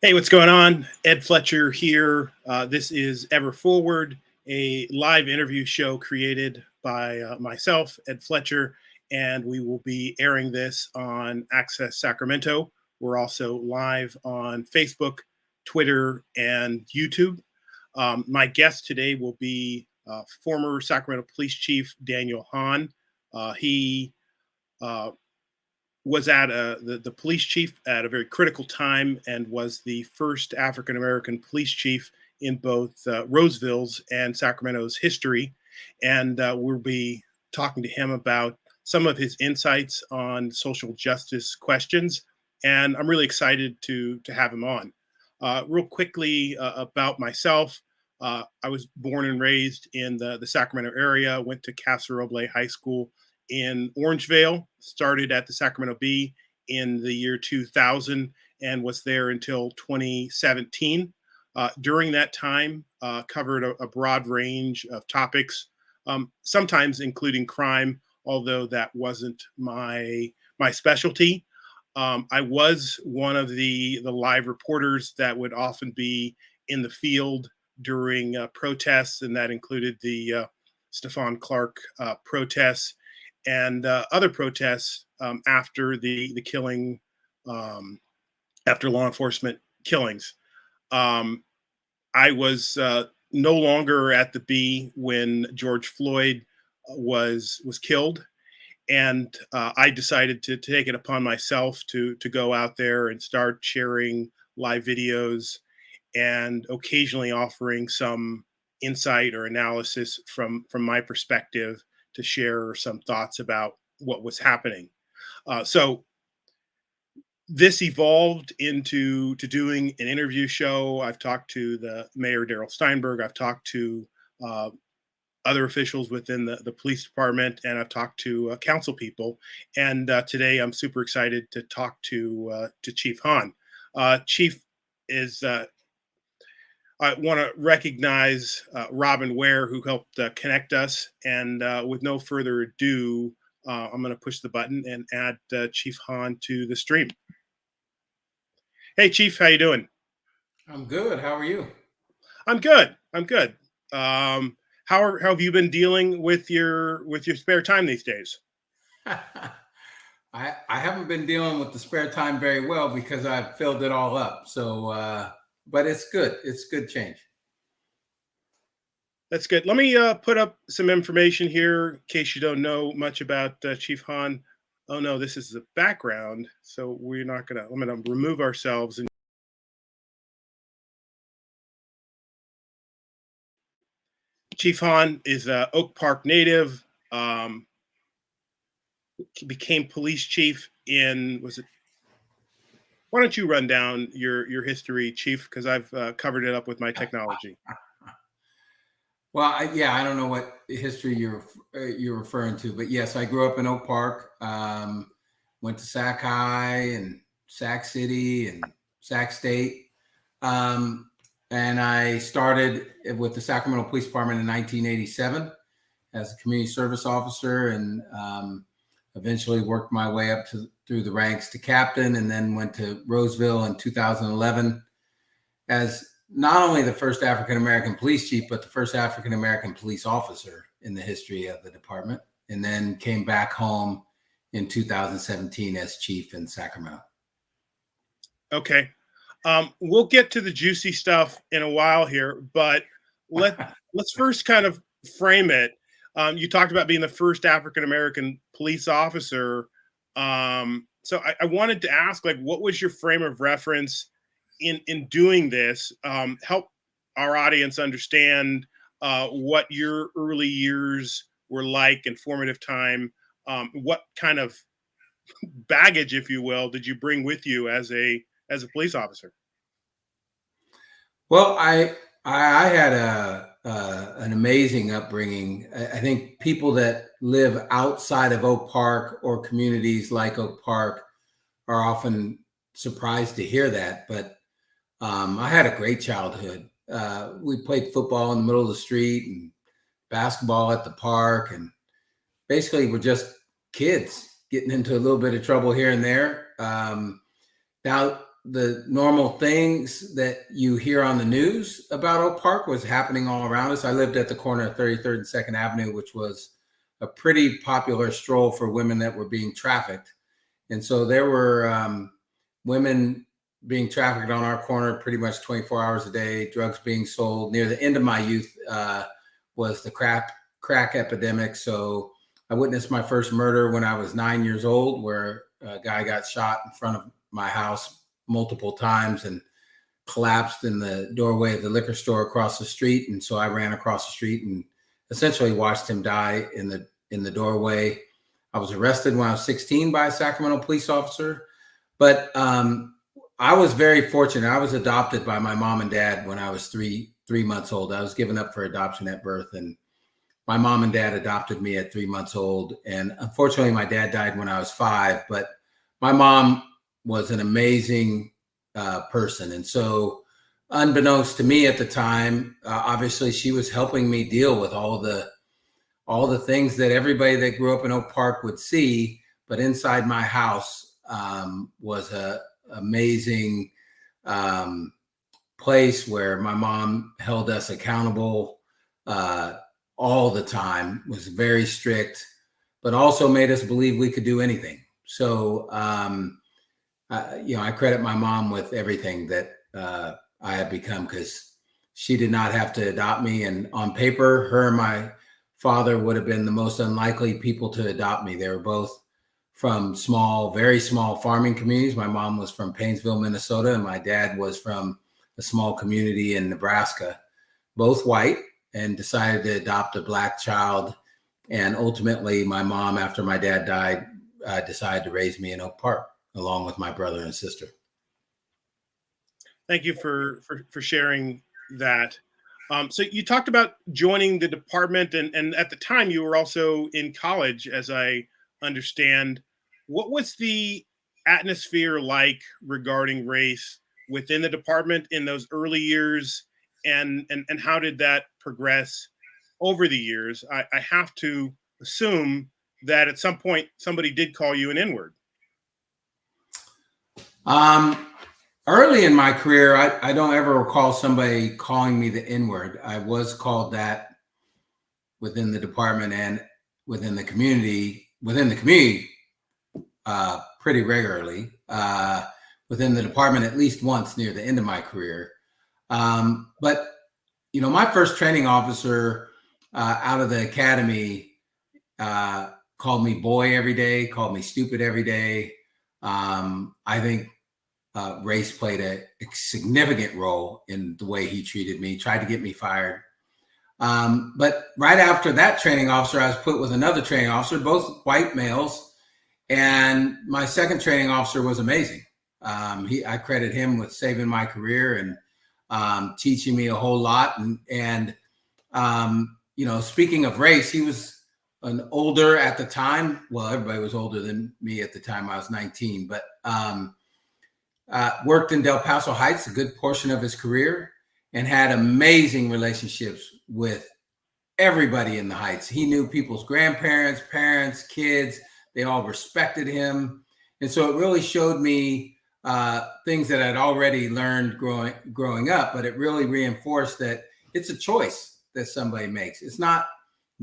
Hey, what's going on? Ed Fletcher here. This is Ever Forward, a live interview show created by myself, Ed Fletcher, and we will be airing this on Access Sacramento. We're also live on Facebook, Twitter, and YouTube. My guest today will be former Sacramento Police Chief Daniel Hahn. He uh, was at the police chief at a very critical time and was the first African American police chief in both Roseville's and Sacramento's history. And we'll be talking to him about some of his insights on social justice questions. And I'm really excited to have him on. Real quickly about myself. I was born and raised in the Sacramento area, went to Casa Roble High School in Orangevale, started at the Sacramento Bee in the year 2000 and was there until 2017. During that time, covered a broad range of topics, sometimes including crime, although that wasn't my specialty. I was one of the live reporters that would often be in the field during protests, and that included the Stephon Clark protests and other protests after the killing, um, after law enforcement killings. Um, I was no longer at the B when George Floyd was killed, and I decided to take it upon myself to go out there and start sharing live videos and occasionally offering some insight or analysis from my perspective to share some thoughts about what was happening. So this evolved into doing an interview show. I've talked to the mayor Daryl Steinberg. I've talked to uh, other officials within the police department, and I've talked to council people. And today, I'm super excited to talk to Chief Hahn. Chief is I want to recognize Robin Ware, who helped connect us. And with no further ado, I'm going to push the button and add Chief Hahn to the stream. Hey, Chief, how you doing? I'm good. How are you? I'm good. I'm good. How have you been dealing with your spare time these days? I haven't been dealing with the spare time very well because I've filled it all up. But it's good. It's good change. That's good. Let me put up some information here in case you don't know much about Chief Hahn. Oh no, this is the background, so we're not gonna. I'm gonna remove ourselves. And Chief Hahn is a Oak Park native. Um, became police chief in was it? Why don't you run down your history, Chief? Because I've covered it up with my technology. Yeah, I don't know what history you're referring to, but yes, I grew up in Oak Park. Went to Sac High and Sac City and Sac State. Um, and I started with the Sacramento Police Department in 1987 as a community service officer, and eventually worked my way up through the ranks to captain, and then went to Roseville in 2011 as not only the first African American police chief, but the first African American police officer in the history of the department, and then came back home in 2017 as chief in Sacramento. Okay. We'll get to the juicy stuff in a while here, but let's first kind of frame it. You talked about being the first African American police officer. So I wanted to ask, like, what was your frame of reference in doing this? Help our audience understand what your early years were like and formative time. What kind of baggage, if you will, did you bring with you as a police officer? Well, I had an amazing upbringing. I think people that live outside of Oak Park or communities like Oak Park are often surprised to hear that. But I had a great childhood. We played football in the middle of the street and basketball at the park, and basically we're just kids getting into a little bit of trouble here and there. Now, the normal things that you hear on the news about Oak Park was happening all around us. I lived at the corner of 33rd and 2nd Avenue, which was a pretty popular stroll for women that were being trafficked. And so there were women being trafficked on our corner pretty much 24 hours a day, drugs being sold. Near the end of my youth was the crack epidemic. So I witnessed my first murder when I was 9 years old, where a guy got shot in front of my house multiple times and collapsed in the doorway of the liquor store across the street. And so I ran across the street and essentially watched him die in the doorway. I was arrested when I was 16 by a Sacramento police officer. But I was very fortunate. I was adopted by my mom and dad when I was three months old. I was given up for adoption at birth, and my mom and dad adopted me at 3 months old. And unfortunately, my dad died when I was 5, but my mom was an amazing person. And so unbeknownst to me at the time, obviously she was helping me deal with all the things that everybody that grew up in Oak Park would see. But inside my house was a amazing place where my mom held us accountable all the time, was very strict, but also made us believe we could do anything. So, I credit my mom with everything that I have become, because she did not have to adopt me. And on paper, her and my father would have been the most unlikely people to adopt me. They were both from very small farming communities. My mom was from Painesville, Minnesota, and my dad was from a small community in Nebraska, both white, and decided to adopt a Black child. And ultimately, my mom, after my dad died, decided to raise me in Oak Park, along with my brother and sister. Thank you for sharing that. So you talked about joining the department, and at the time you were also in college, as I understand. What was the atmosphere like regarding race within the department in those early years, and how did that progress over the years? I have to assume that at some point somebody did call you an N-word. Early in my career, I don't ever recall somebody calling me the N-word. I was called that within the department and within the community pretty regularly. Within the department at least once near the end of my career. But my first training officer out of the academy called me boy every day, called me stupid every day. I think race played a significant role in the way he treated me, tried to get me fired. But right after that training officer, I was put with another training officer, both white males. And my second training officer was amazing. I credit him with saving my career and teaching me a whole lot. And speaking of race, he was an older at the time. Well, everybody was older than me at the time. I was 19, but worked in Del Paso Heights a good portion of his career and had amazing relationships with everybody in the Heights. He knew people's grandparents, parents, kids. They all respected him. And so it really showed me things that I'd already learned growing up, but it really reinforced that it's a choice that somebody makes. It's not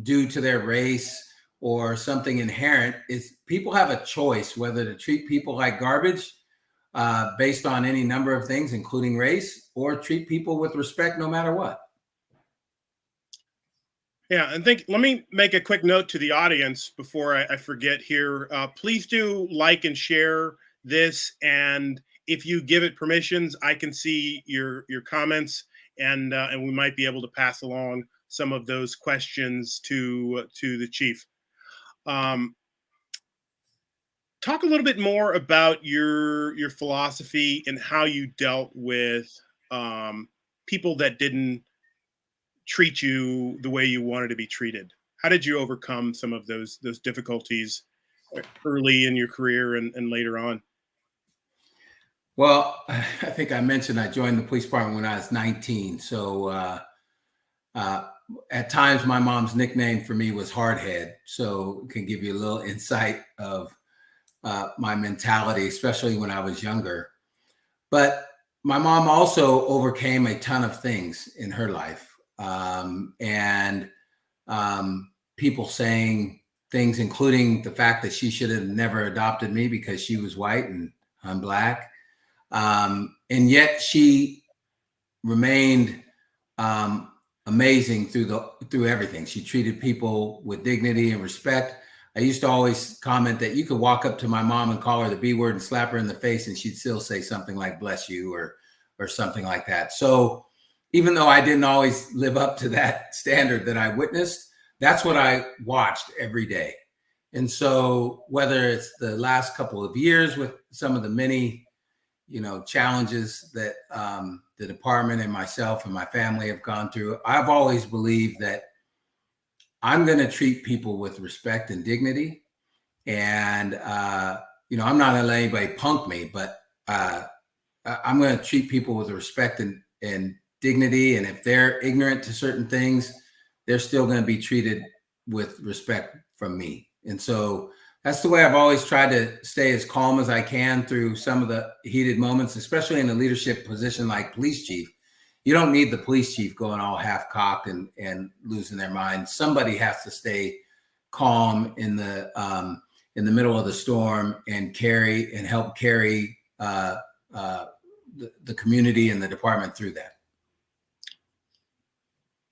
due to their race or something inherent. It's people have a choice whether to treat people like garbage based on any number of things, including race, or treat people with respect no matter what. Yeah, and let me make a quick note to the audience before I forget here. Please do like and share this, and if you give it permissions, I can see your comments, and we might be able to pass along some of those questions to the chief. Talk a little bit more about your philosophy and how you dealt with people that didn't treat you the way you wanted to be treated. How did you overcome some of those difficulties early in your career and later on? Well, I think I mentioned I joined the police department when I was 19. So at times my mom's nickname for me was Hardhead. So it can give you a little insight of my mentality, especially when I was younger. But my mom also overcame a ton of things in her life. And people saying things, including the fact that she should have never adopted me because she was white and I'm black. And yet she remained amazing through everything. She treated people with dignity and respect. I used to always comment that you could walk up to my mom and call her the B word and slap her in the face, and she'd still say something like "bless you" or something like that. So even though I didn't always live up to that standard that I witnessed, that's what I watched every day. And so whether it's the last couple of years with some of the many, challenges that the department and myself and my family have gone through, I've always believed that I'm going to treat people with respect and dignity. And, I'm not going to let anybody punk me, but I'm going to treat people with respect and dignity. And if they're ignorant to certain things, they're still going to be treated with respect from me. And so that's the way I've always tried to stay as calm as I can through some of the heated moments, especially in a leadership position like police chief. You don't need the police chief going all half cocked and losing their mind. Somebody has to stay calm in the middle of the storm and help carry the community and the department through that.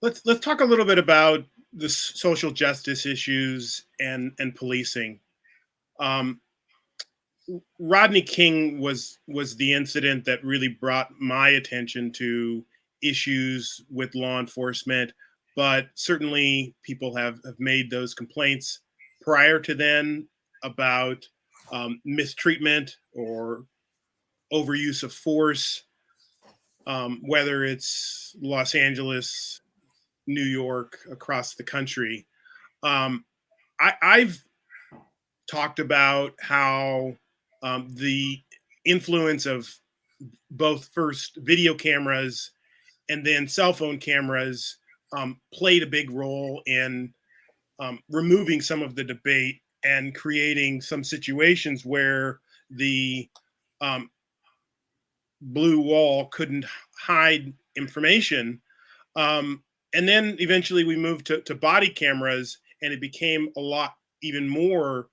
Let's talk a little bit about the social justice issues and policing. Rodney King was the incident that really brought my attention to issues with law enforcement, but certainly people have made those complaints prior to then about mistreatment or overuse of force, whether it's Los Angeles, New York, across the country. I've talked about how the influence of both first video cameras and then cell phone cameras played a big role in removing some of the debate and creating some situations where the blue wall couldn't hide information. And then eventually we moved to body cameras, and it became a lot even more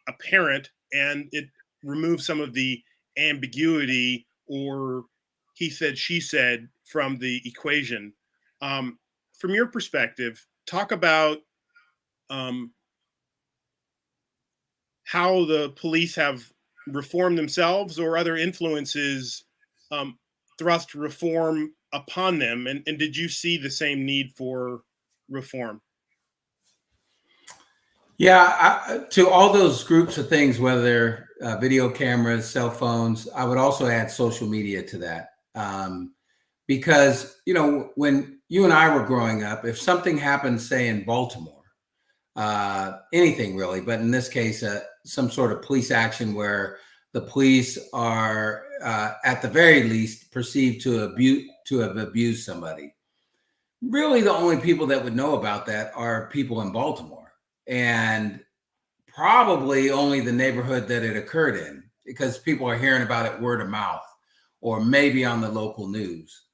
apparent, and it removed some of the ambiguity or he said, she said from the equation. From your perspective, talk about how the police have reformed themselves or other influences thrust reform upon them. And did you see the same need for reform? Yeah, to all those groups of things, whether they're video cameras, cell phones, I would also add social media to that. Because, when you and I were growing up, if something happened, say in Baltimore, anything really, but in this case, some sort of police action where the police are, at the very least, perceived to have abused somebody. Really, the only people that would know about that are people in Baltimore. And probably only the neighborhood that it occurred in, because people are hearing about it word of mouth or maybe on the local news.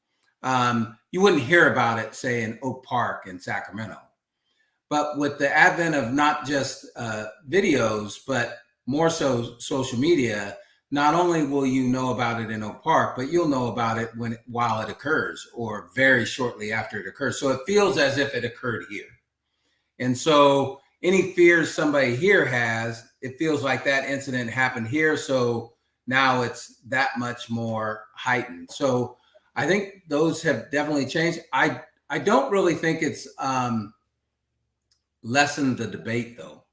You wouldn't hear about it, say, in Oak Park in Sacramento. But with the advent of not just videos, but more so social media, not only will you know about it in Oak Park, but you'll know about it while it occurs or very shortly after it occurs. So it feels as if it occurred here. And so any fears somebody here has, it feels like that incident happened here. So now it's that much more heightened. So I think those have definitely changed. I don't really think it's lessened the debate, though,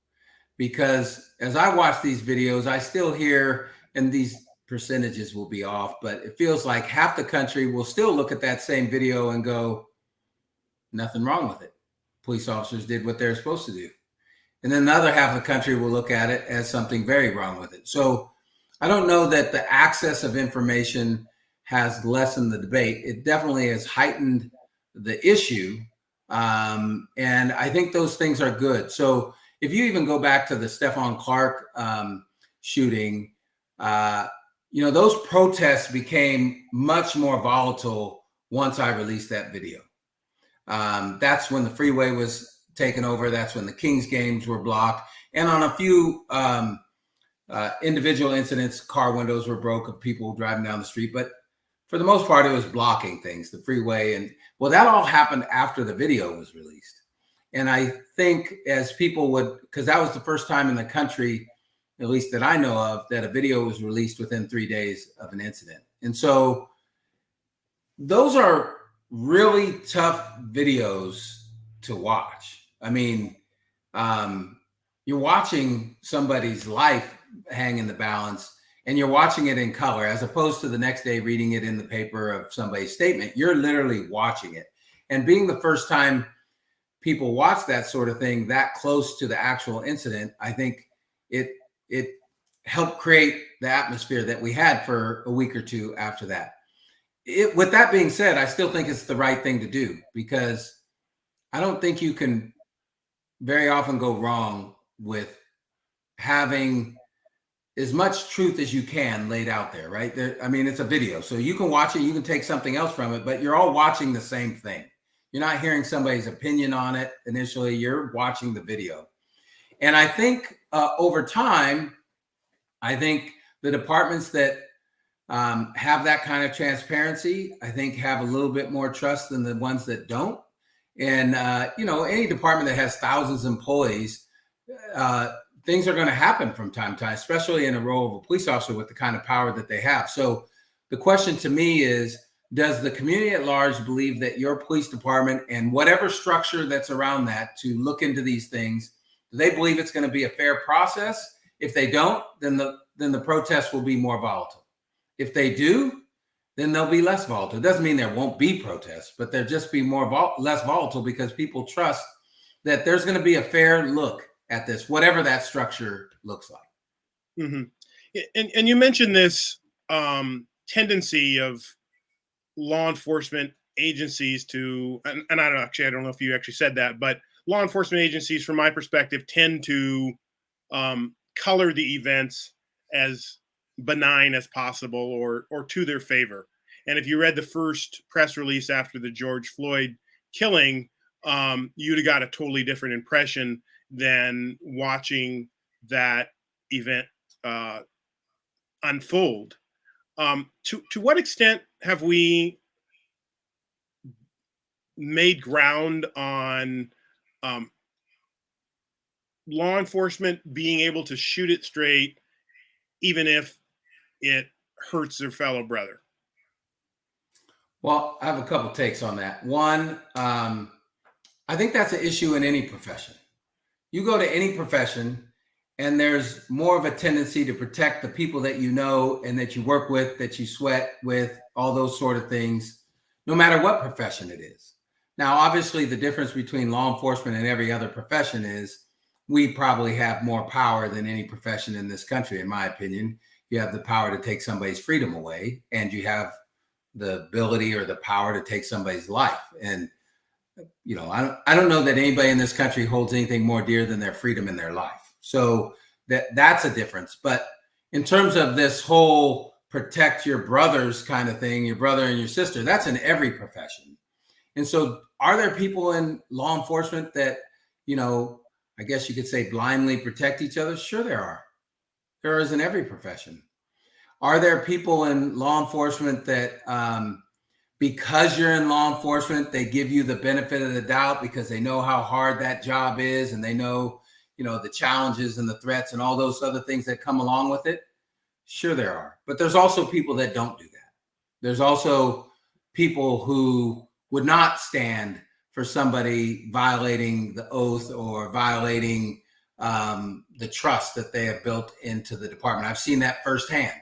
because as I watch these videos, I still hear, and these percentages will be off, but it feels like half the country will still look at that same video and go, nothing wrong with it. Police officers did what they're supposed to do. And then the other half of the country will look at it as something very wrong with it. So I don't know that the access of information has lessened the debate. It definitely has heightened the issue. And I think those things are good. So if you even go back to the Stephon Clark shooting, those protests became much more volatile once I released that video. That's when the freeway was taken over. That's when the Kings games were blocked. And on a few individual incidents, car windows were broke of people driving down the street. But for the most part, it was blocking things, the freeway. And well, that all happened after the video was released. And I think as people would, because that was the first time in the country, at least that I know of, that a video was released within 3 days of an incident. And so those are really tough videos to watch. I mean, you're watching somebody's life hang in the balance, and you're watching it in color, as opposed to the next day reading it in the paper of somebody's statement. You're literally watching it. And being the first time people watch that sort of thing that close to the actual incident, I think it helped create the atmosphere that we had for a week or two after that. With that being said, I still think it's the right thing to do, because I don't think you can very often go wrong with having as much truth as you can laid out there, right? I mean, it's a video, so you can watch it, you can take something else from it, but you're all watching the same thing. You're not hearing somebody's opinion on it initially, you're watching the video. And I think over time, I think the departments that have that kind of transparency, I think have a little bit more trust than the ones that don't. And, any department that has thousands of employees, things are going to happen from time to time, especially in a role of a police officer with the kind of power that they have. So the question to me is, does the community at large believe that your police department and whatever structure that's around that to look into these things, do they believe it's going to be a fair process? If they don't, then the protests will be more volatile. If they do, then they'll be less volatile. It doesn't mean there won't be protests, but they'll just be less volatile because people trust that there's going to be a fair look at this, whatever that structure looks like. Mm-hmm. And you mentioned this tendency of law enforcement agencies to, and I don't know if you actually said that, but law enforcement agencies, from my perspective, tend to color the events as benign as possible or to their favor. And if you read the first press release after the George Floyd killing, you'd have got a totally different impression than watching that event unfold. To what extent have we made ground on law enforcement being able to shoot it straight, even if it hurts their fellow brother? Well, I have a couple takes on that. One, I think that's an issue in any profession. You go to any profession and there's more of a tendency to protect the people that you know and that you work with, that you sweat with, all those sort of things, no matter what profession it is. Now, obviously, the difference between law enforcement and every other profession is we probably have more power than any profession in this country, in my opinion. You have the power to take somebody's freedom away, and you have the ability or the power to take somebody's life. And I don't know that anybody in this country holds anything more dear than their freedom and their life. So that's a difference. But in terms of this whole protect your brothers kind of thing, your brother and your sister, that's in every profession. And so are there people in law enforcement that, I guess you could say blindly protect each other? Sure, there are. There is in every profession. Are there people in law enforcement that because you're in law enforcement, they give you the benefit of the doubt because they know how hard that job is and they know, the challenges and the threats and all those other things that come along with it? Sure, there are. But there's also people that don't do that. There's also people who would not stand for somebody violating the oath or violating the trust that they have built into the department. I've seen that firsthand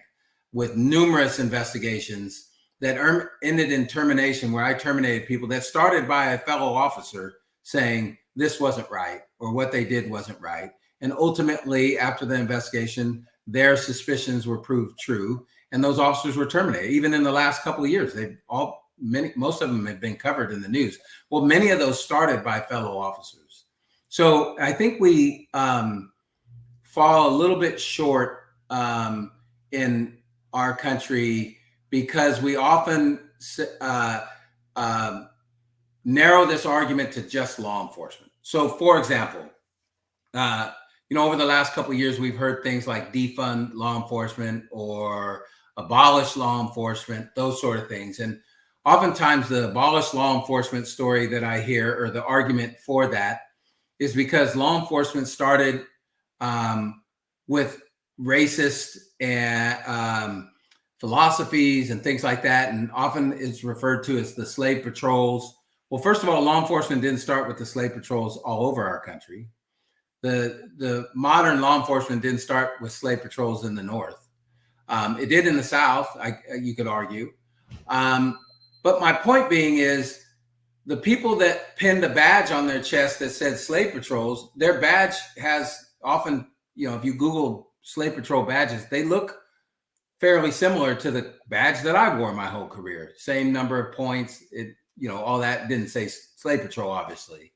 with numerous investigations that ended in termination, where I terminated people that started by a fellow officer saying this wasn't right or what they did wasn't right. And ultimately, after the investigation, their suspicions were proved true and those officers were terminated. Even in the last couple of years, most of them have been covered in the news. Well, many of those started by fellow officers. So I think we fall a little bit short in our country because we often narrow this argument to just law enforcement. So, for example, over the last couple of years, we've heard things like defund law enforcement or abolish law enforcement, those sort of things. And oftentimes the abolish law enforcement story that I hear, or the argument for that, is because law enforcement started with racist and philosophies and things like that, and often is referred to as the slave patrols. Well, first of all, law enforcement didn't start with the slave patrols all over our country. The modern law enforcement didn't start with slave patrols in the North. It did in the South, you could argue. But my point being is the people that pinned a badge on their chest that said slave patrols, their badge has often, if you Google slave patrol badges, they look fairly similar to the badge that I wore my whole career. Same number of points, all that. Didn't say slave patrol, obviously.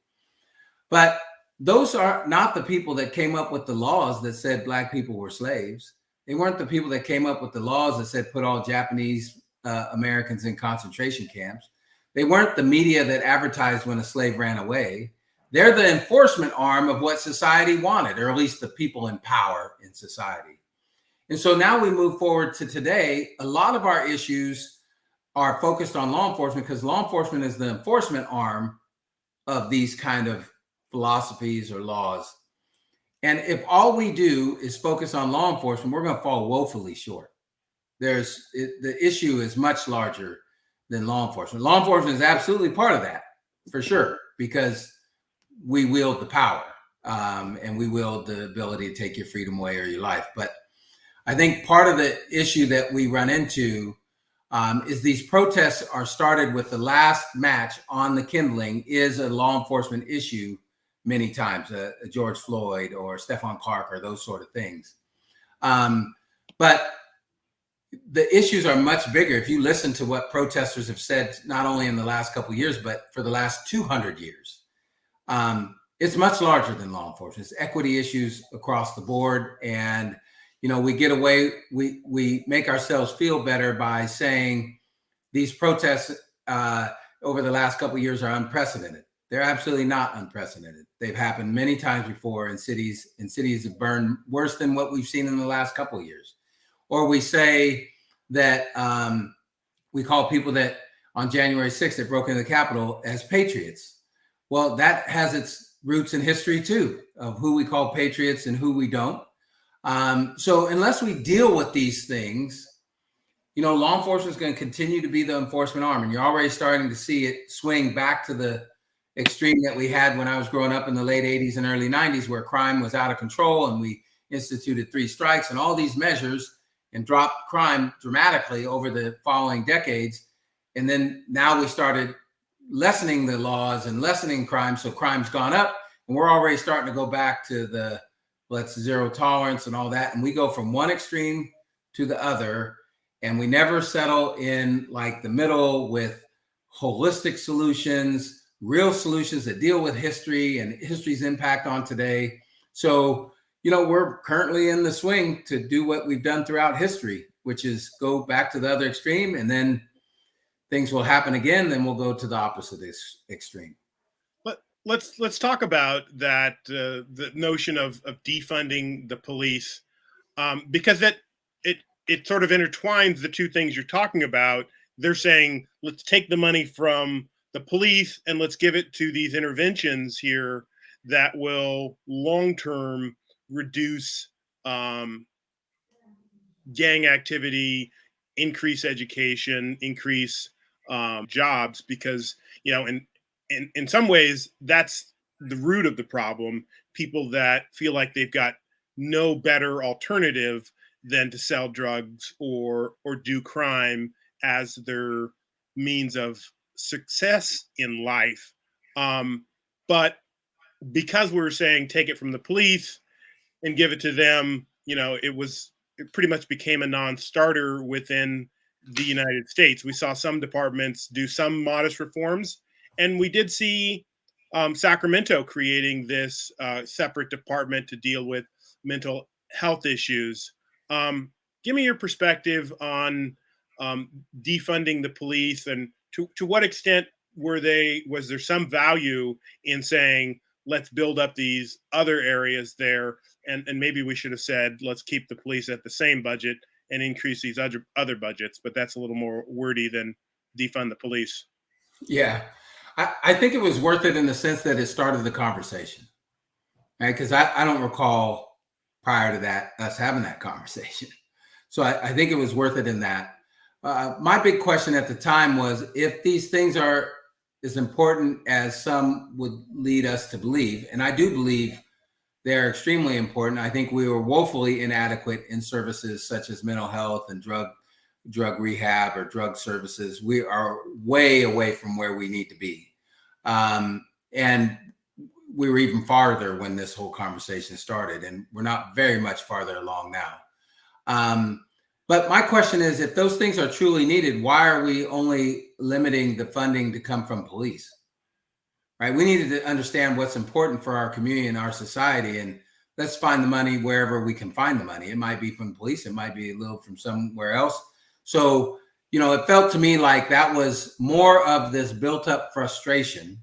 But those are not the people that came up with the laws that said Black people were slaves. They weren't the people that came up with the laws that said put all Japanese Americans in concentration camps. They weren't the media that advertised when a slave ran away. They're the enforcement arm of what society wanted, or at least the people in power in society. And so now we move forward to today. A lot of our issues are focused on law enforcement because law enforcement is the enforcement arm of these kind of philosophies or laws. And if all we do is focus on law enforcement, we're going to fall woefully short. The issue is much larger than law enforcement. Law enforcement is absolutely part of that, for sure, because we wield the power and we wield the ability to take your freedom away or your life. But I think part of the issue that we run into is these protests are started with the last match on the kindling is a law enforcement issue many times, George Floyd or Stephon Clark or those sort of things. But the issues are much bigger. If you listen to what protesters have said, not only in the last couple of years, but for the last 200 years, it's much larger than law enforcement. It's equity issues across the board. And, we get away, we make ourselves feel better by saying these protests over the last couple of years are unprecedented. They're absolutely not unprecedented. They've happened many times before in cities that burn worse than what we've seen in the last couple of years. Or we say that we call people that on January 6th that broke into the Capitol as patriots. Well, that has its roots in history too, of who we call patriots and who we don't. So unless we deal with these things, law enforcement is going to continue to be the enforcement arm. And you're already starting to see it swing back to the extreme that we had when I was growing up in the late 80s and early 90s, where crime was out of control and we instituted 3 strikes and all these measures and dropped crime dramatically over the following decades. And then now we started lessening the laws and lessening crime. So crime's gone up and we're already starting to go back to the let's zero tolerance and all that. And we go from one extreme to the other. And we never settle in like the middle with holistic solutions, real solutions that deal with history and history's impact on today. So, we're currently in the swing to do what we've done throughout history, which is go back to the other extreme, and then things will happen again. Then we'll go to the opposite extreme. But let's talk about that, the notion of defunding the police, because it sort of intertwines the two things you're talking about. They're saying, let's take the money from the police and let's give it to these interventions here that will long-term reduce gang activity, increase education, increase jobs, because, in some ways, that's the root of the problem. People that feel like they've got no better alternative than to sell drugs or do crime as their means of success in life. But because we were saying take it from the police and give it to them, it pretty much became a non-starter within the United States. We saw some departments do some modest reforms, and we did see Sacramento creating this separate department to deal with mental health issues. give me your perspective on defunding the police, and to what extent was there some value in saying let's build up these other areas there, and maybe we should have said let's keep the police at the same budget and increase these other budgets, but that's a little more wordy than defund the police. Yeah, I think it was worth it in the sense that it started the conversation, right? Because I don't recall prior to that us having that conversation. So I think it was worth it in that. My big question at the time was, if these things are as important as some would lead us to believe, and I do believe they're extremely important. I think we were woefully inadequate in services such as mental health and drug rehab or drug services. We are way away from where we need to be. And we were even farther when this whole conversation started, and we're not very much farther along now. But my question is, if those things are truly needed, why are we only limiting the funding to come from police? Right? We needed to understand what's important for our community and our society, and let's find the money wherever we can find the money. It might be from police, it might be a little from somewhere else. So, it felt to me like that was more of this built up frustration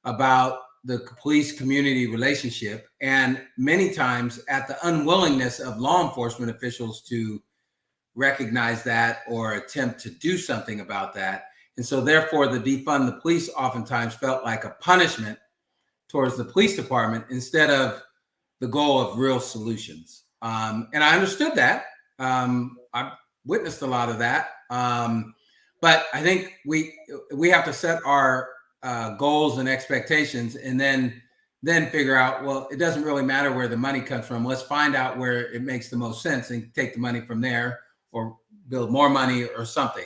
about the police community relationship, and many times at the unwillingness of law enforcement officials to recognize that or attempt to do something about that. And so therefore the defund the police oftentimes felt like a punishment towards the police department instead of the goal of real solutions. And I understood that. I've witnessed a lot of that. But I think we have to set our goals and expectations, and then figure out, well, it doesn't really matter where the money comes from. Let's find out where it makes the most sense and take the money from there, or build more money or something.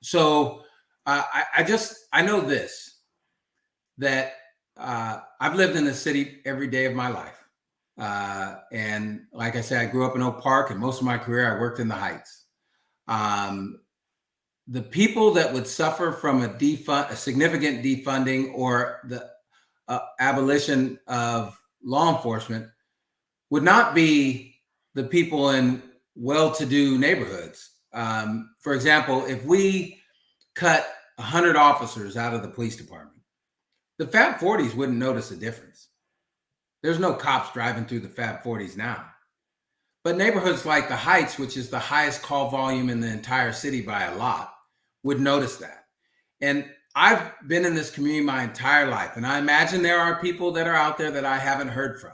So I know this, that I've lived in the city every day of my life. And like I said, I grew up in Oak Park, and most of my career I worked in the Heights. The people that would suffer from a significant defunding or the abolition of law enforcement would not be the people in well-to-do neighborhoods. For example, if we cut 100 officers out of the police department, the Fab 40s wouldn't notice a difference. There's no cops driving through the Fab 40s now. But neighborhoods like the Heights, which is the highest call volume in the entire city by a lot, would notice that. And I've been in this community my entire life, and I imagine there are people that are out there that I haven't heard from.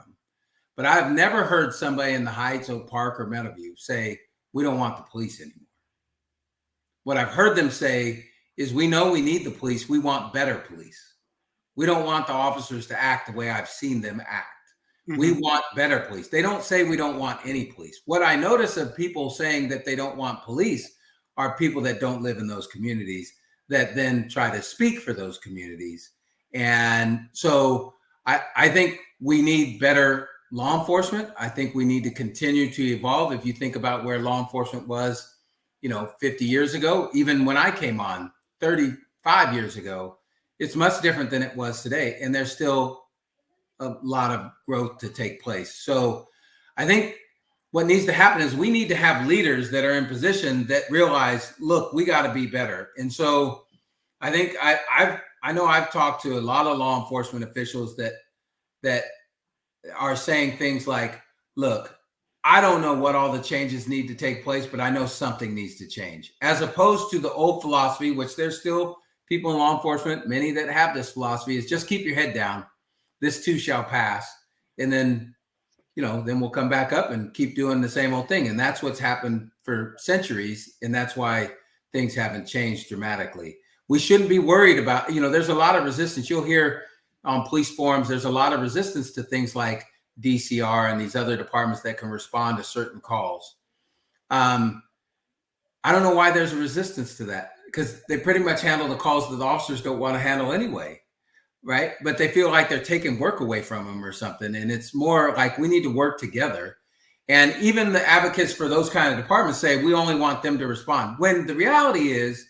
But I've never heard somebody in the Heights, Oak Park, or Meadowview say, we don't want the police anymore. What I've heard them say is, we know we need the police. We want better police. We don't want the officers to act the way I've seen them act. Mm-hmm. We want better police. They don't say we don't want any police. What I notice of people saying that they don't want police are people that don't live in those communities, that then try to speak for those communities. And so I think we need better law enforcement. I think we need to continue to evolve. If you think about where law enforcement was, 50 years ago, even when I came on 35 years ago, it's much different than it was today. And there's still a lot of growth to take place. So I think what needs to happen is we need to have leaders that are in position that realize, look, we got to be better. And so I think I know I've talked to a lot of law enforcement officials that are saying things like, look, I don't know what all the changes need to take place, but I know something needs to change, as opposed to the old philosophy, which there's still people in law enforcement, many that have this philosophy, is just keep your head down. This too shall pass. And then, then we'll come back up and keep doing the same old thing. And that's what's happened for centuries. And that's why things haven't changed dramatically. We shouldn't be worried about, there's a lot of resistance. You'll hear on police forums, there's a lot of resistance to things like DCR and these other departments that can respond to certain calls. I don't know why there's a resistance to that, because they pretty much handle the calls that the officers don't want to handle anyway, right? But they feel like they're taking work away from them or something. And it's more like we need to work together. And even the advocates for those kind of departments say we only want them to respond, when the reality is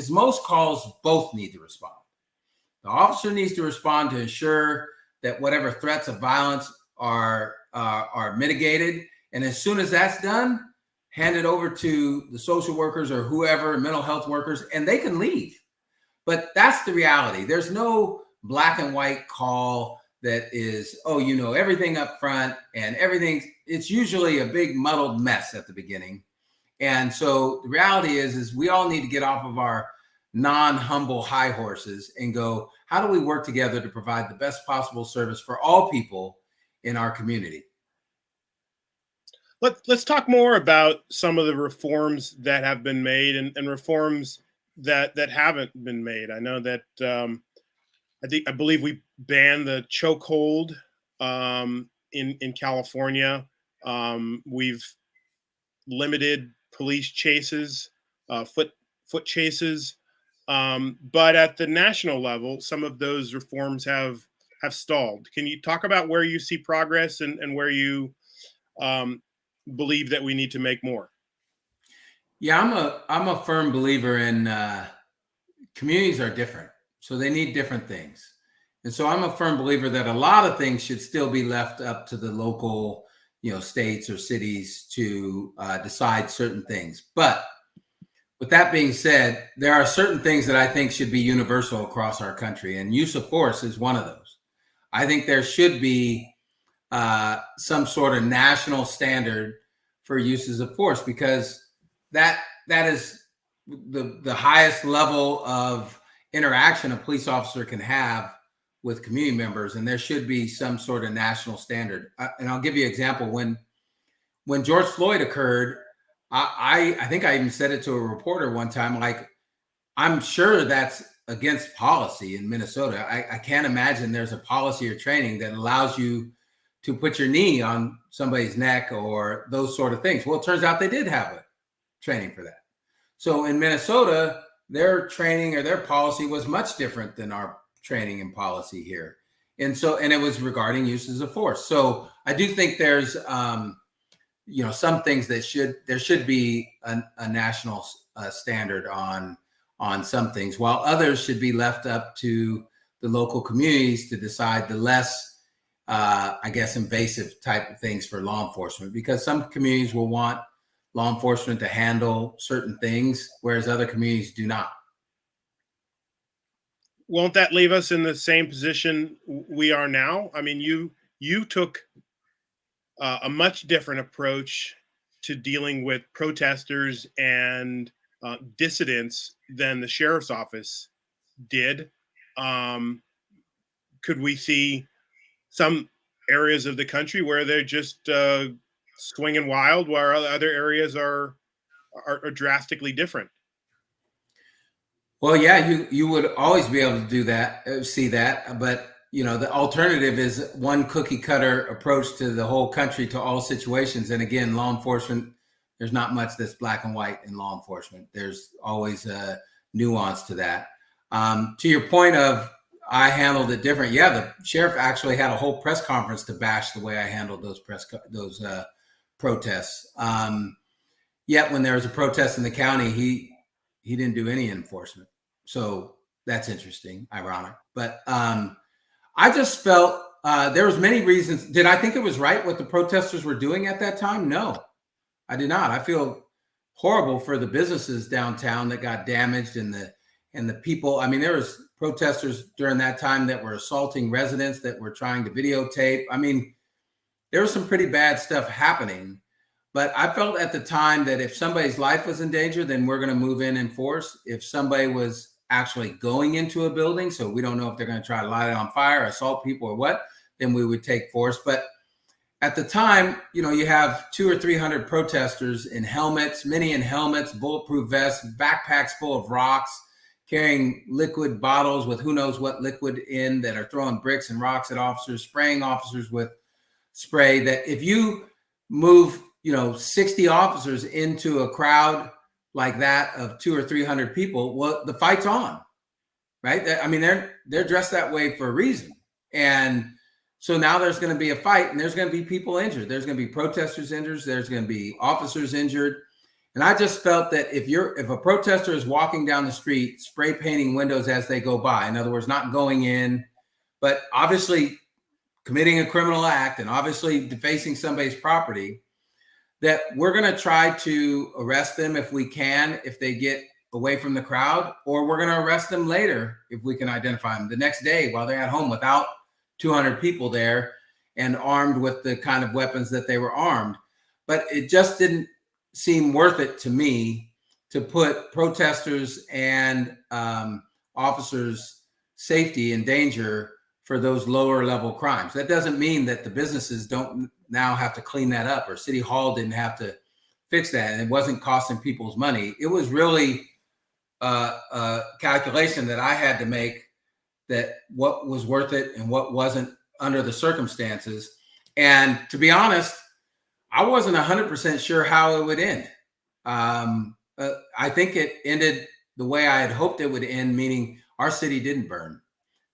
most calls both need to respond. The officer needs to respond to ensure that whatever threats of violence are mitigated, And as soon as that's done, hand it over to the social workers or whoever, mental health workers, and they can leave. But that's the reality. There's no black and white call that is, oh, you know, everything up front and everything. It's usually a big muddled mess at the beginning. And so the reality is we all need to get off of our non-humble high horses and go, how do we work together to provide the best possible service for all people in our community? Let's talk more about some of the reforms that have been made and reforms that haven't been made. I know that I believe we banned the chokehold in California. We've limited police chases, foot chases, but at the national level, some of those reforms have stalled. Can you talk about where you see progress and where you believe that we need to make more? Yeah, I'm a firm believer in communities are different, so they need different things. And so I'm a firm believer that a lot of things should still be left up to the local, states or cities to decide certain things. But with that being said, there are certain things that I think should be universal across our country, and use of force is one of those. I think there should be some sort of national standard for uses of force, because that is the highest level of interaction a police officer can have with community members, and there should be some sort of national standard. And I'll give you an example. When George Floyd occurred, I think I even said it to a reporter one time, like, I'm sure that's against policy in Minnesota. I can't imagine there's a policy or training that allows you to put your knee on somebody's neck or those sort of things. Well, it turns out they did have a training for that. So in Minnesota, their training or their policy was much different than our training and policy here. And it was regarding uses of force. So I do think there's, some things that there should be a national standard on some things, while others should be left up to the local communities to decide the less invasive type of things for law enforcement, because some communities will want law enforcement to handle certain things, whereas other communities do not. Won't that leave us in the same position we are now? I mean, you took a much different approach to dealing with protesters and dissidents than the sheriff's office did. Could we see some areas of the country where they're just swinging wild, while other areas are drastically different? Well, yeah, you would always be able to do that, see that, but the alternative is one cookie cutter approach to the whole country, to all situations. And again, law enforcement, there's not much that's black and white in law enforcement. There's always a nuance to that. To your point of I handled it different. Yeah, the sheriff actually had a whole press conference to bash the way I handled those protests. Yet when there was a protest in the county, he didn't do any enforcement. So that's interesting, ironic. But I just felt there was many reasons. Did I think it was right what the protesters were doing at that time? No, I did not. I feel horrible for the businesses downtown that got damaged, and the people. I mean, there was protesters during that time that were assaulting residents, that were trying to videotape. I mean, there was some pretty bad stuff happening. But I felt at the time that if somebody's life was in danger, then we're going to move in force. If somebody was actually going into a building, so we don't know if they're going to try to light it on fire, assault people or what, then we would take force. But at the time, you have 200 or 300 protesters in helmets, many in helmets, bulletproof vests, backpacks full of rocks, carrying liquid bottles with who knows what liquid in, that are throwing bricks and rocks at officers, spraying officers with spray. That if you move 60 officers into a crowd like that of 200 or 300 people, well, the fight's on, right? I mean, they're dressed that way for a reason. And so now there's going to be a fight, and there's going to be people injured. There's going to be protesters injured. There's going to be officers injured. And I just felt that if a protester is walking down the street, spray painting windows as they go by, in other words, not going in, but obviously committing a criminal act and obviously defacing somebody's property, that we're going to try to arrest them if we can, if they get away from the crowd, or we're going to arrest them later if we can identify them the next day while they're at home without 200 people there and armed with the kind of weapons that they were armed. But it just didn't seem worth it to me to put protesters and officers' safety in danger for those lower level crimes. That doesn't mean that the businesses don't now have to clean that up, or City Hall didn't have to fix that, and it wasn't costing people's money. It was really a calculation that I had to make, that what was worth it and what wasn't under the circumstances. And to be honest, I wasn't 100% sure how it would end. I think it ended the way I had hoped it would end, meaning our city didn't burn.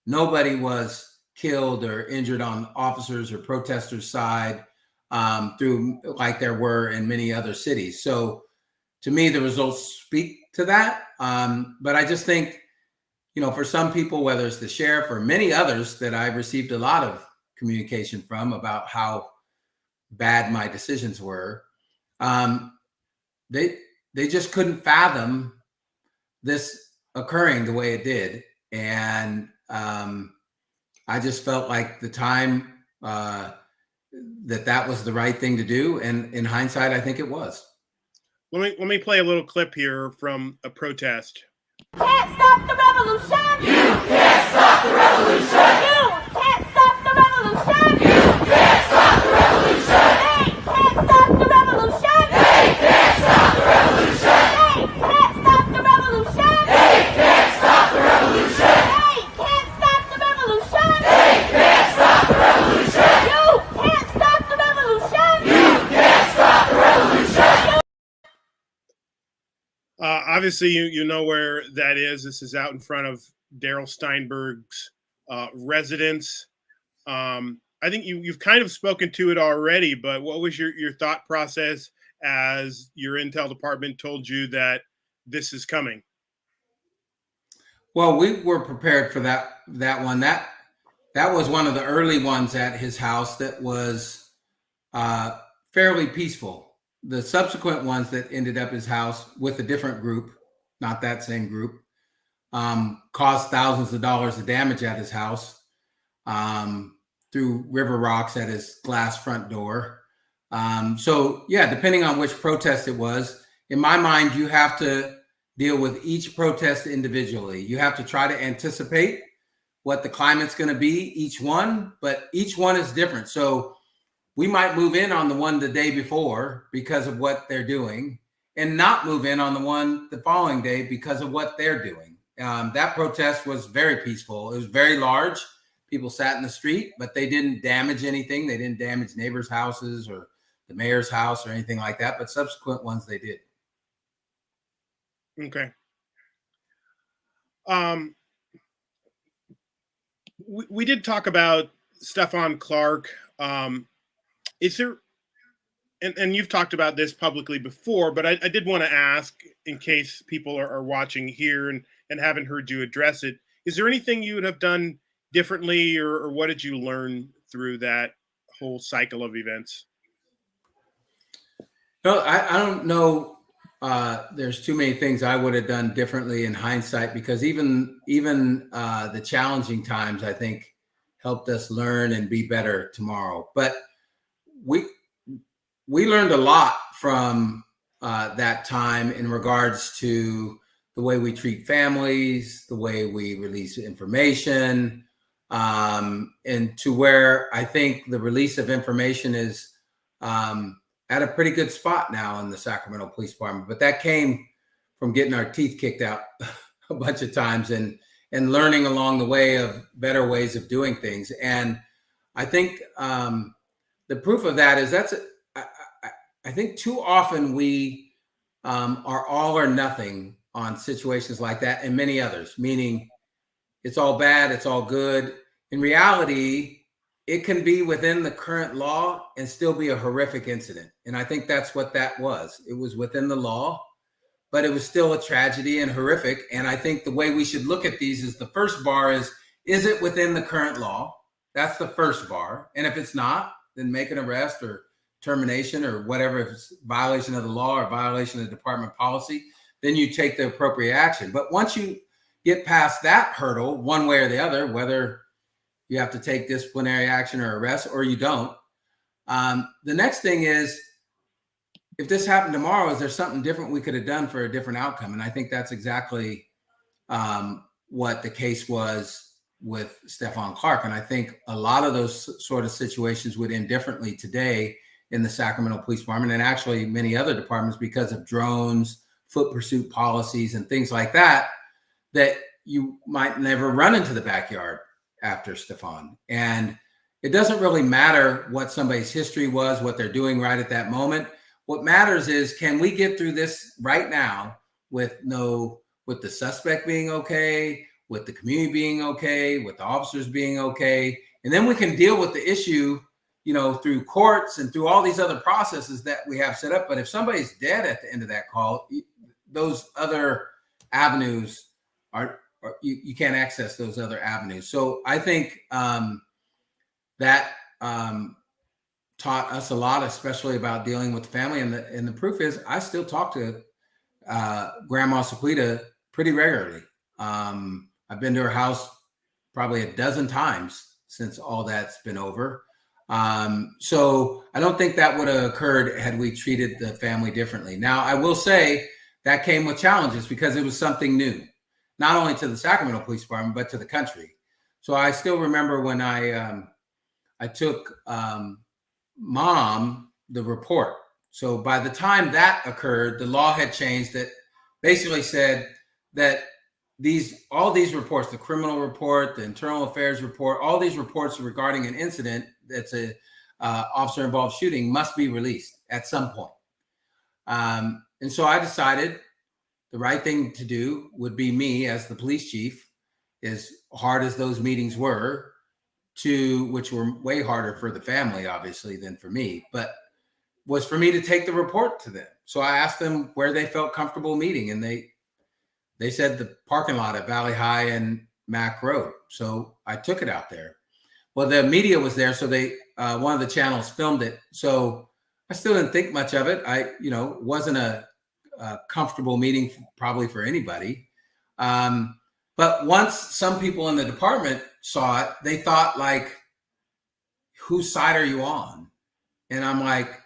Nobody was killed or injured on officers or protesters' side through like there were in many other cities. So to me, the results speak to that. But I just think, for some people, whether it's the sheriff or many others that I've received a lot of communication from about how bad my decisions were, they just couldn't fathom this occurring the way it did. And I just felt like the time that was the right thing to do. And in hindsight, I think it was. Let me play a little clip here from a protest. Can't stop the revolution. You can't stop the revolution. You can't stop the revolution. You can't stop the revolution. They can't stop the revolution. They can't stop the revolution. They can't stop the revolution. They can't stop the revolution. They can't stop the revolution. They can't stop the revolution. You can't stop the revolution. You can't stop the revolution. Obviously, you know where that is. This is out in front of Darrell Steinberg's residence. I think you've kind of spoken to it already, but what was your thought process as your intel department told you that this is coming? Well, we were prepared for that one. That was one of the early ones at his house that was fairly peaceful. The subsequent ones that ended up his house with a different group, not that same group, caused thousands of dollars of damage at his house through river rocks at his glass front door. So yeah, depending on which protest it was, in my mind, you have to deal with each protest individually. You have to try to anticipate what the climate's going to be, each one, but each one is different. So we might move in on the one the day before because of what they're doing, and not move in on the one the following day because of what they're doing. That protest was very peaceful. It was very large. People sat in the street, but they didn't damage anything. They didn't damage neighbors' houses or the mayor's house or anything like that, but subsequent ones they did. Okay. We did talk about Stephon Clark. Is there, and you've talked about this publicly before, but I did want to ask, in case people are watching here and haven't heard you address it, is there anything you would have done differently, or what did you learn through that whole cycle of events? No, I don't know. There's too many things I would have done differently in hindsight, because even the challenging times, I think, helped us learn and be better tomorrow. But we learned a lot from that time in regards to the way we treat families, the way we release information, and to where I think the release of information is at a pretty good spot now in the Sacramento Police Department. But that came from getting our teeth kicked out a bunch of times and learning along the way of better ways of doing things. And I think the proof of that is I think too often we are all or nothing on situations like that and many others, meaning it's all bad, it's all good. In reality, it can be within the current law and still be a horrific incident. And I think that's what that was. It was within the law, but it was still a tragedy and horrific. And I think the way we should look at these is the first bar is it within the current law? That's the first bar. And if it's not, then make an arrest or termination or whatever, if it's violation of the law or violation of department policy, then you take the appropriate action. But once you get past that hurdle, one way or the other, whether you have to take disciplinary action or arrest or you don't, the next thing is, if this happened tomorrow, is there something different we could have done for a different outcome? And I think that's exactly what the case was with Stephon Clark. And I think a lot of those sort of situations would end differently today in the Sacramento Police Department, and actually many other departments, because of drones, foot pursuit policies, and things like that, that you might never run into the backyard after Stephon. And it doesn't really matter what somebody's history was, what they're doing right at that moment. What matters is, can we get through this right now with the suspect being okay, with the community being okay, with the officers being okay, and then we can deal with the issue, through courts and through all these other processes that we have set up. But if somebody's dead at the end of that call, those other avenues you can't access those other avenues. So I think that taught us a lot, especially about dealing with the family. And the proof is, I still talk to Grandma Sequita pretty regularly. I've been to her house probably a dozen times since all that's been over. So I don't think that would have occurred had we treated the family differently. Now, I will say that came with challenges because it was something new, not only to the Sacramento Police Department, but to the country. So I still remember when I took Mom the report. So by the time that occurred, the law had changed that basically said that all these reports, the criminal report, the internal affairs report, all these reports regarding an incident that's a officer involved shooting must be released at some point. And so I decided the right thing to do would be me as the police chief, as hard as those meetings were, which were way harder for the family, obviously, than for me, but was for me to take the report to them. So I asked them where they felt comfortable meeting, and they said the parking lot at Valley High and Mac Road. So I took it out there. Well, the media was there, so one of the channels filmed it. So I still didn't think much of it. Wasn't a comfortable meeting probably for anybody. But once some people in the department saw it, they thought, like, whose side are you on? And I'm like,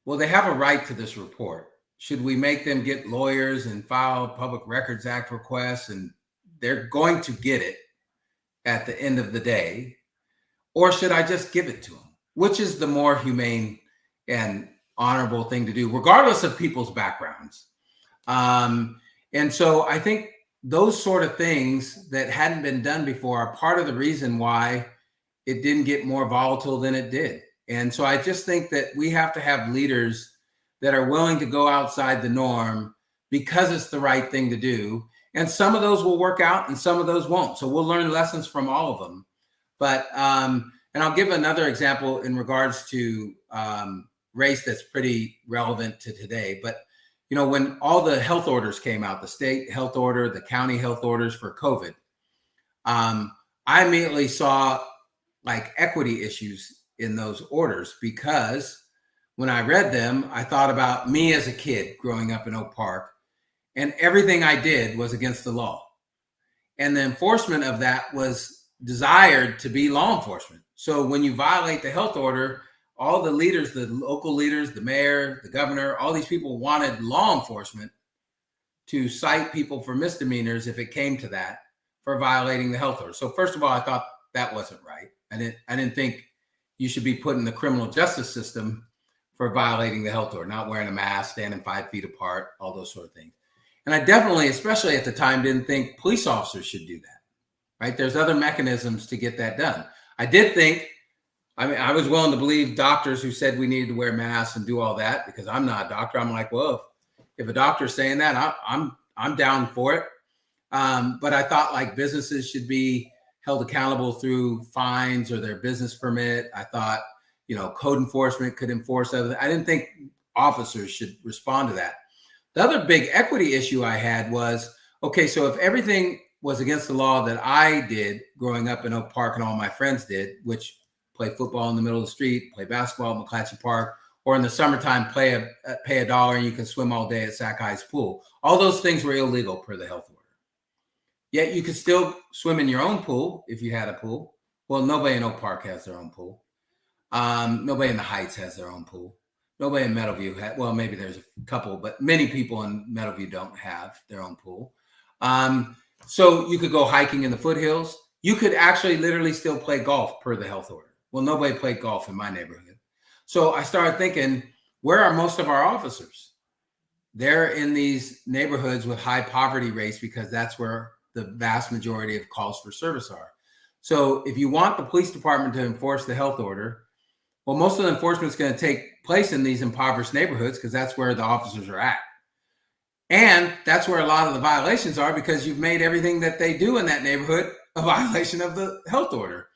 well, they have a right to this report. Should we make them get lawyers and file Public Records Act requests? And they're going to get it at the end of the day. Or should I just give it to them? Which is the more humane and honorable thing to do, regardless of people's backgrounds. And so I think those sort of things that hadn't been done before are part of the reason why it didn't get more volatile than it did. And so I just think that we have to have leaders that are willing to go outside the norm because it's the right thing to do. And some of those will work out and some of those won't. So we'll learn lessons from all of them. But, and I'll give another example in regards to race that's pretty relevant to today. But, when all the health orders came out, the state health order, the county health orders for COVID, I immediately saw like equity issues in those orders, because when I read them, I thought about me as a kid growing up in Oak Park, and everything I did was against the law. And the enforcement of that was desired to be law enforcement. So when you violate the health order, all the leaders, the local leaders, the mayor, the governor, all these people wanted law enforcement to cite people for misdemeanors if it came to that, for violating the health order. So first of all, I thought that wasn't right. I didn't think you should be put in the criminal justice system for violating the health order, not wearing a mask, standing 5 feet apart, all those sort of things. And I definitely, especially at the time, didn't think police officers should do that, right? There's other mechanisms to get that done. I did think, I was willing to believe doctors who said we needed to wear masks and do all that, because I'm not a doctor. I'm like, well, if a doctor's saying that, I'm down for it. But I thought like businesses should be held accountable through fines or their business permit. I thought, code enforcement could enforce other. I didn't think officers should respond to that. The other big equity issue I had was, okay, so if everything was against the law that I did growing up in Oak Park and all my friends did, which play football in the middle of the street, play basketball at McClatchy Park, or in the summertime, pay $1 and you can swim all day at Sac High's pool. All those things were illegal per the health order. Yet you could still swim in your own pool if you had a pool. Well, nobody in Oak Park has their own pool. Nobody in the Heights has their own pool. Nobody in Meadowview had, well, maybe there's a couple, but many people in Meadowview don't have their own pool. So you could go hiking in the foothills. You could actually literally still play golf per the health order. Well, nobody played golf in my neighborhood. So I started thinking, where are most of our officers? They're in these neighborhoods with high poverty rates because that's where the vast majority of calls for service are. So if you want the police department to enforce the health order, well, most of the enforcement is going to take place in these impoverished neighborhoods because that's where the officers are at. And that's where a lot of the violations are because you've made everything that they do in that neighborhood a violation of the health order.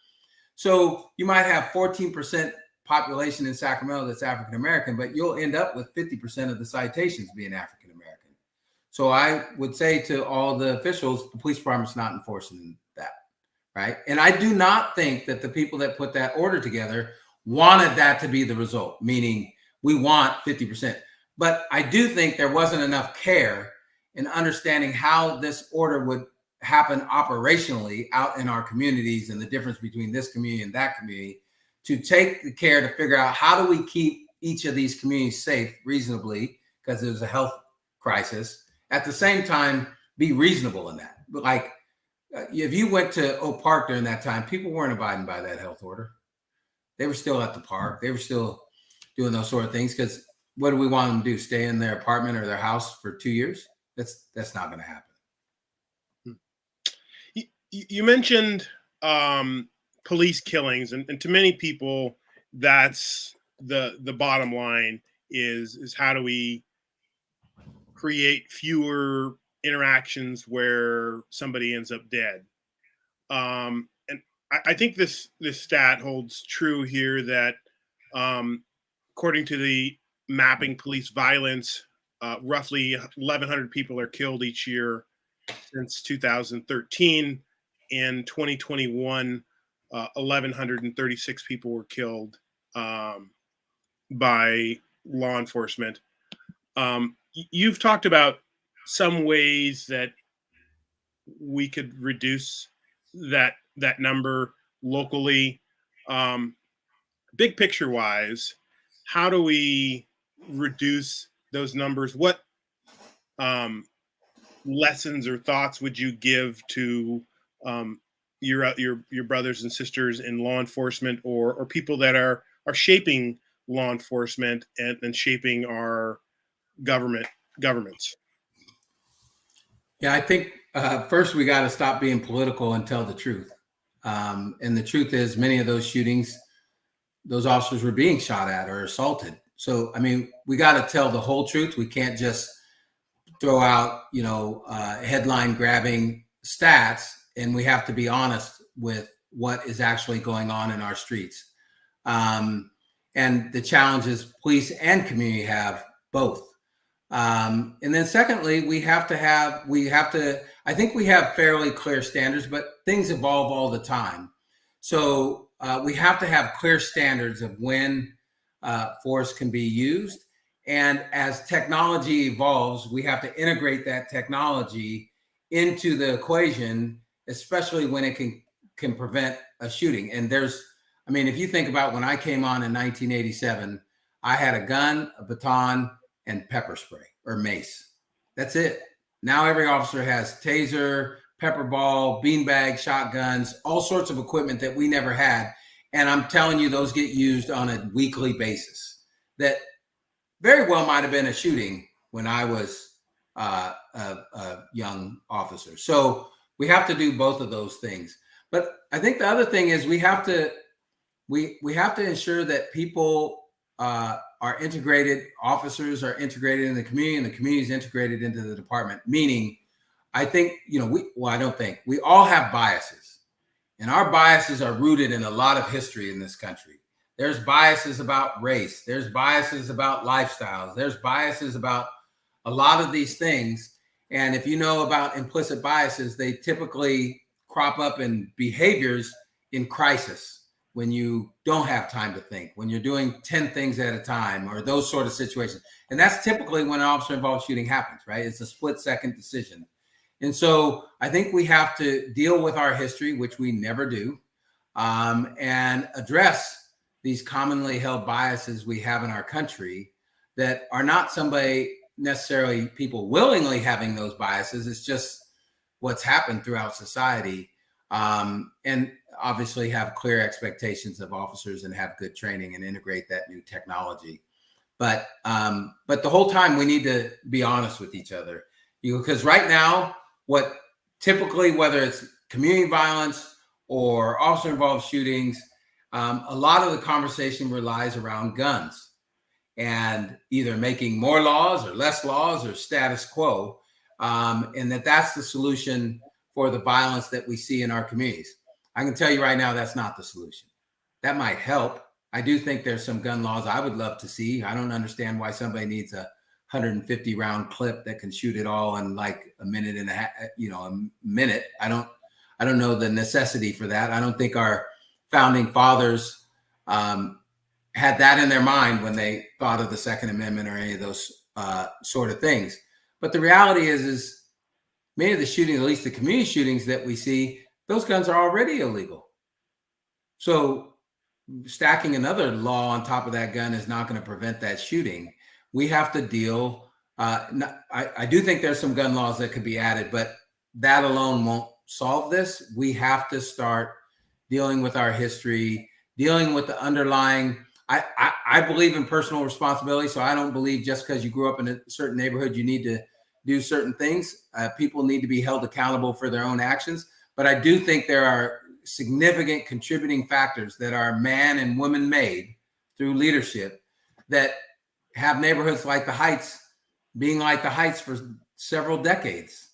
So you might have 14% population in Sacramento that's African-American, but you'll end up with 50% of the citations being African-American. So I would say to all the officials, the police department's not enforcing that, right? And I do not think that the people that put that order together wanted that to be the result, meaning we want 50%. But I do think there wasn't enough care in understanding how this order would happen operationally out in our communities and the difference between this community and that community to take the care to figure out how do we keep each of these communities safe reasonably because there's a health crisis. At the same time, be reasonable in that. But like if you went to Oak Park during that time, people weren't abiding by that health order. They were still at the park. They were still doing those sort of things because what do we want them to do? Stay in their apartment or their house for 2 years? That's not going to happen. You mentioned police killings, and to many people, that's the bottom line is how do we create fewer interactions where somebody ends up dead. And I think this stat holds true here that according to the Mapping Police Violence, roughly 1,100 people are killed each year since 2013. In 2021, 1,136 people were killed by law enforcement. You've talked about some ways that we could reduce that number locally. Big picture wise, how do we reduce those numbers? What lessons or thoughts would you give to your brothers and sisters in law enforcement or people that are shaping law enforcement and shaping our governments? Yeah, I think first we got to stop being political and tell the truth. And the truth is many of those shootings, those officers were being shot at or assaulted. So, I mean, we got to tell the whole truth. We can't just throw out, headline grabbing stats, and we have to be honest with what is actually going on in our streets. And the challenges police and community have both. And then secondly, I think we have fairly clear standards, but things evolve all the time. So we have to have clear standards of when force can be used. And as technology evolves, we have to integrate that technology into the equation, especially when it can prevent a shooting. And if you think about when I came on in 1987, I had a gun, a baton, and pepper spray or mace. That's it. Now every officer has taser, pepper ball, beanbag, shotguns, all sorts of equipment that we never had. And I'm telling you, those get used on a weekly basis. That very well might have been a shooting when I was a young officer. So we have to do both of those things. But I think the other thing is we have to ensure that people are integrated, officers are integrated in the community, and the community is integrated into the department. Meaning, I think, we all have biases, and our biases are rooted in a lot of history in this country. There's biases about race. There's biases about lifestyles. There's biases about a lot of these things. And if you know about implicit biases, they typically crop up in behaviors in crisis when you don't have time to think, when you're doing 10 things at a time, or those sort of situations. And that's typically when an officer involved shooting happens, right? It's a split-second decision. And so I think we have to deal with our history, which we never do, and address these commonly held biases we have in our country that are not somebody necessarily people willingly having those biases. It's just what's happened throughout society. And obviously have clear expectations of officers and have good training and integrate that new technology. But the whole time we need to be honest with each other, because right now, what typically, whether it's community violence or officer involved shootings, a lot of the conversation relies around guns and either making more laws or less laws or status quo. And that's the solution for the violence that we see in our communities. I can tell you right now, that's not the solution. That might help. I do think there's some gun laws I would love to see. I don't understand why somebody needs a 150 round clip that can shoot it all in like a minute and a half, a minute. I don't know the necessity for that. I don't think our founding fathers had that in their mind when they thought of the Second Amendment or any of those sort of things. But the reality is many of the shootings, at least the community shootings that we see, those guns are already illegal. So stacking another law on top of that gun is not going to prevent that shooting. We have to deal. I do think there's some gun laws that could be added, but that alone won't solve this. We have to start dealing with our history, dealing with the underlying. I believe in personal responsibility, so I don't believe just because you grew up in a certain neighborhood, you need to do certain things. People need to be held accountable for their own actions. But I do think there are significant contributing factors that are man and woman made through leadership that have neighborhoods like the Heights being like the Heights for several decades,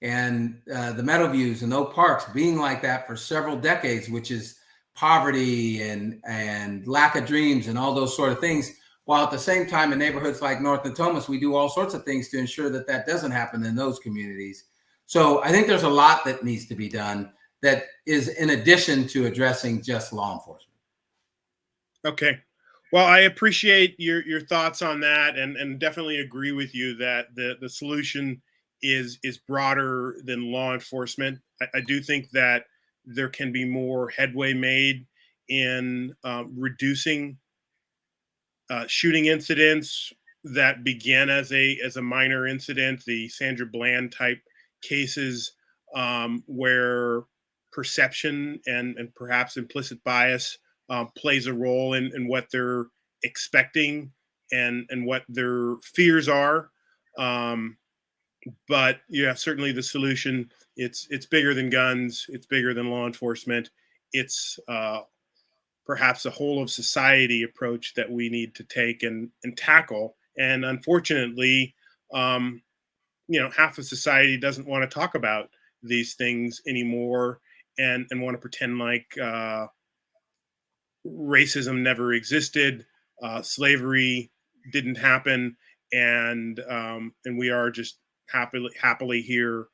and the Meadowviews and Oak Parks being like that for several decades, which is poverty and lack of dreams and all those sort of things. While at the same time, in neighborhoods like North Natomas, we do all sorts of things to ensure that that doesn't happen in those communities. So I think there's a lot that needs to be done that is in addition to addressing just law enforcement. Okay. Well, I appreciate your thoughts on that, and definitely agree with you that the solution is broader than law enforcement. I do think that there can be more headway made in reducing shooting incidents that began as a minor incident, the Sandra Bland type cases, where perception and perhaps implicit bias plays a role in what they're expecting and what their fears are. But yeah, certainly the solution, it's bigger than guns, it's bigger than law enforcement. It's perhaps a whole of society approach that we need to take and tackle. And unfortunately, half of society doesn't want to talk about these things anymore, and want to pretend like racism never existed, slavery didn't happen, and we are just happily here.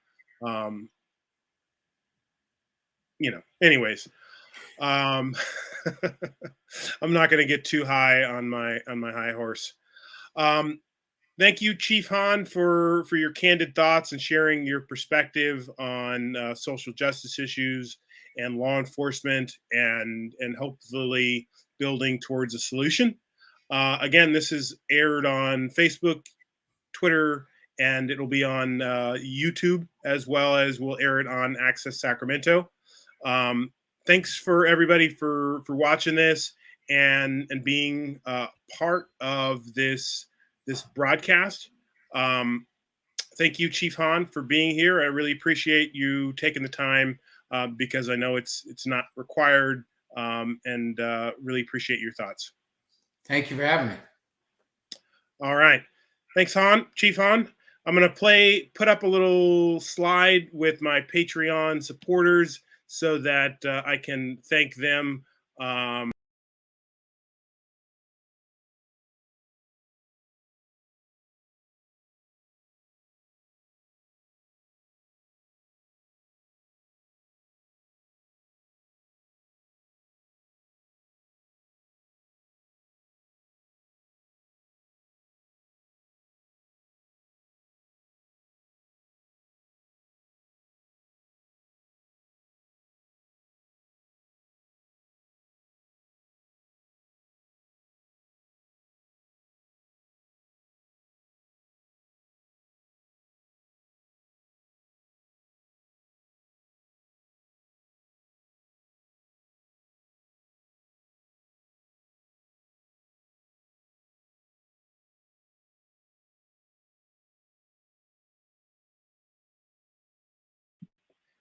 Anyways, um, I'm not going to get too high on my high horse. Um, Thank you, Chief Hahn, for your candid thoughts and sharing your perspective on social justice issues and law enforcement, and hopefully building towards a solution. Again, this is aired on Facebook, Twitter, and it'll be on YouTube, as well as we'll air it on Access Sacramento. Thanks for everybody for watching this and being part of this broadcast. Thank you, Chief Hahn, for being here. I really appreciate you taking the time, because I know it's not required, and really appreciate your thoughts. Thank you for having me. All right. Thanks, Chief Hahn. I'm going to put up a little slide with my Patreon supporters so that I can thank them.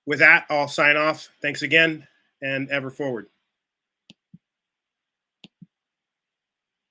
with that, I'll sign off. Thanks again, and ever forward.